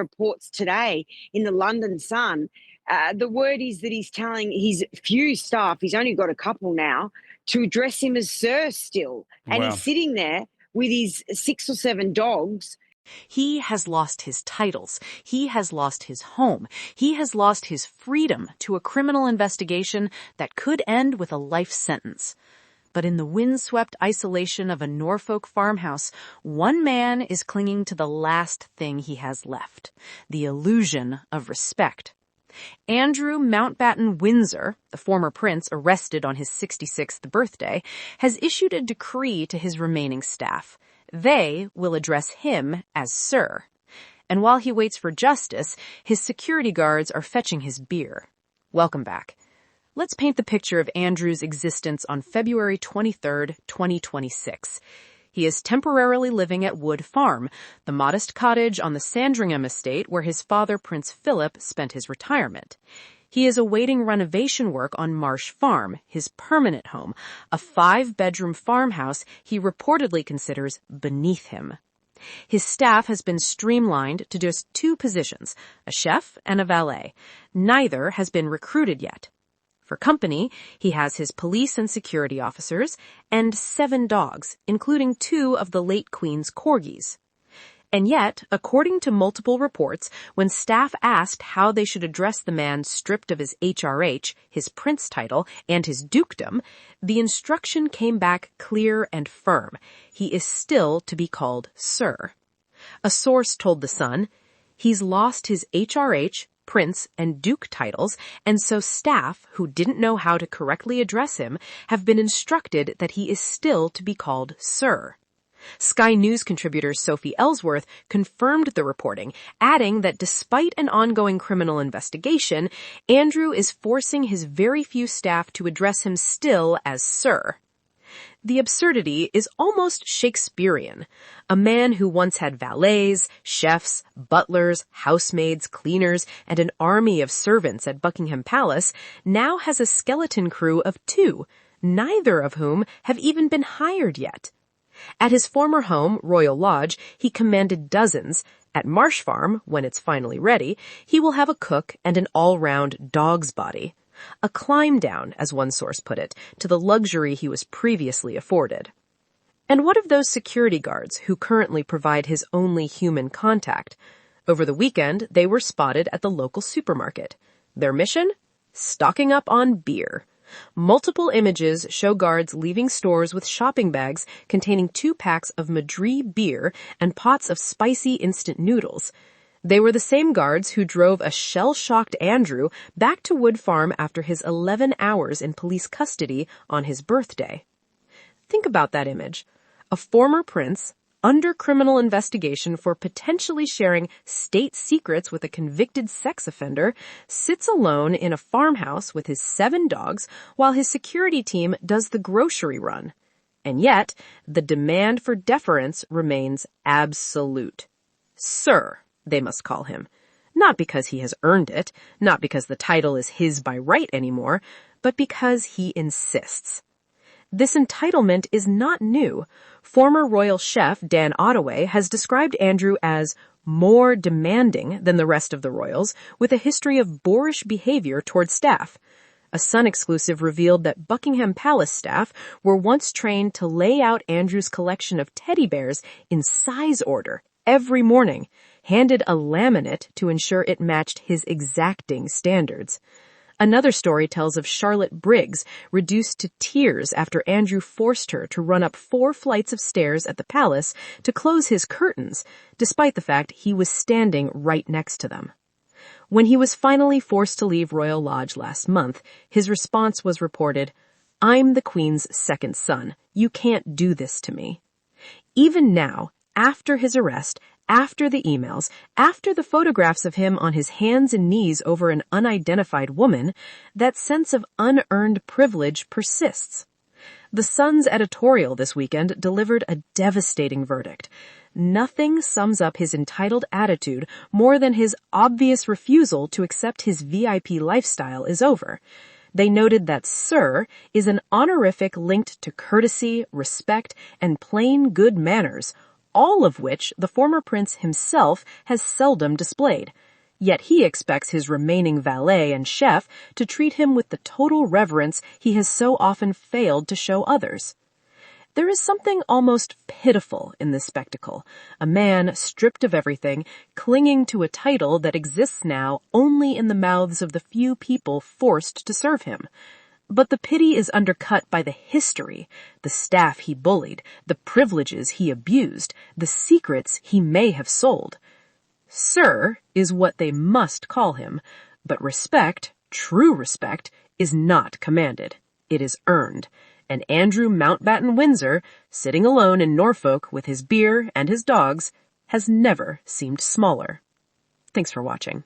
reports today in the London Sun. The word is that he's telling his few staff, he's only got a couple now, to address him as Sir still. And Wow. he's sitting there with his 6 or 7 dogs. He has lost his titles. He has lost his home. He has lost his freedom to a criminal investigation that could end with a life sentence. But in the windswept isolation of a Norfolk farmhouse, one man is clinging to the last thing he has left, the illusion of respect. Andrew Mountbatten Windsor, the former prince arrested on his 66th birthday, has issued a decree to his remaining staff. They will address him as Sir. And while he waits for justice, his security guards are fetching his beer. Welcome back. Let's paint the picture of Andrew's existence on February 23rd, 2026. He is temporarily living at Wood Farm, the modest cottage on the Sandringham estate where his father, Prince Philip, spent his retirement. He is awaiting renovation work on Marsh Farm, his permanent home, a 5-bedroom farmhouse he reportedly considers beneath him. His staff has been streamlined to just 2 positions, a chef and a valet. Neither has been recruited yet. For company, he has his police and security officers and 7 dogs, including 2 of the late Queen's corgis. And yet, according to multiple reports, when staff asked how they should address the man stripped of his HRH, his prince title, and his dukedom, the instruction came back clear and firm. He is still to be called Sir. A source told The Sun, "He's lost his HRH, prince, and duke titles, and so staff, who didn't know how to correctly address him, have been instructed that he is still to be called Sir." Sky News contributor Sophie Ellsworth confirmed the reporting, adding that despite an ongoing criminal investigation, Andrew is forcing his very few staff to address him still as Sir. The absurdity is almost Shakespearean. A man who once had valets, chefs, butlers, housemaids, cleaners, and an army of servants at Buckingham Palace now has a skeleton crew of 2, neither of whom have even been hired yet. At his former home, Royal Lodge, he commanded dozens. At Marsh Farm, when it's finally ready, he will have a cook and an all-round dog's body. A climb down, as one source put it, to the luxury he was previously afforded. And what of those security guards who currently provide his only human contact? Over the weekend, they were spotted at the local supermarket. Their mission? Stocking up on beer. Multiple images show guards leaving stores with shopping bags containing 2 packs of Madrí beer and pots of spicy instant noodles. They were the same guards who drove a shell-shocked Andrew back to Wood Farm after his 11 hours in police custody on his birthday. Think about that image. A former prince, under criminal investigation for potentially sharing state secrets with a convicted sex offender, sits alone in a farmhouse with his 7 dogs while his security team does the grocery run. And yet, the demand for deference remains absolute. Sir, they must call him. Not because he has earned it, not because the title is his by right anymore, but because he insists. This entitlement is not new. Former royal chef Dan Ottaway has described Andrew as more demanding than the rest of the royals, with a history of boorish behavior toward staff. A Sun exclusive revealed that Buckingham Palace staff were once trained to lay out Andrew's collection of teddy bears in size order every morning, handed a laminate to ensure it matched his exacting standards. Another story tells of Charlotte Briggs, reduced to tears after Andrew forced her to run up 4 flights of stairs at the palace to close his curtains, despite the fact he was standing right next to them. When he was finally forced to leave Royal Lodge last month, his response was reported, "I'm the Queen's second son. You can't do this to me." Even now, after his arrest, after the emails, after the photographs of him on his hands and knees over an unidentified woman, that sense of unearned privilege persists. The Sun's editorial this weekend delivered a devastating verdict. Nothing sums up his entitled attitude more than his obvious refusal to accept his VIP lifestyle is over. They noted that Sir is an honorific linked to courtesy, respect, and plain good manners, all of which the former prince himself has seldom displayed. Yet he expects his remaining valet and chef to treat him with the total reverence he has so often failed to show others. There is something almost pitiful in this spectacle, a man stripped of everything, clinging to a title that exists now only in the mouths of the few people forced to serve him. But the pity is undercut by the history, the staff he bullied, the privileges he abused, the secrets he may have sold. Sir is what they must call him, but respect, true respect, is not commanded. It is earned. And Andrew Mountbatten Windsor, sitting alone in Norfolk with his beer and his dogs, has never seemed smaller. Thanks for watching.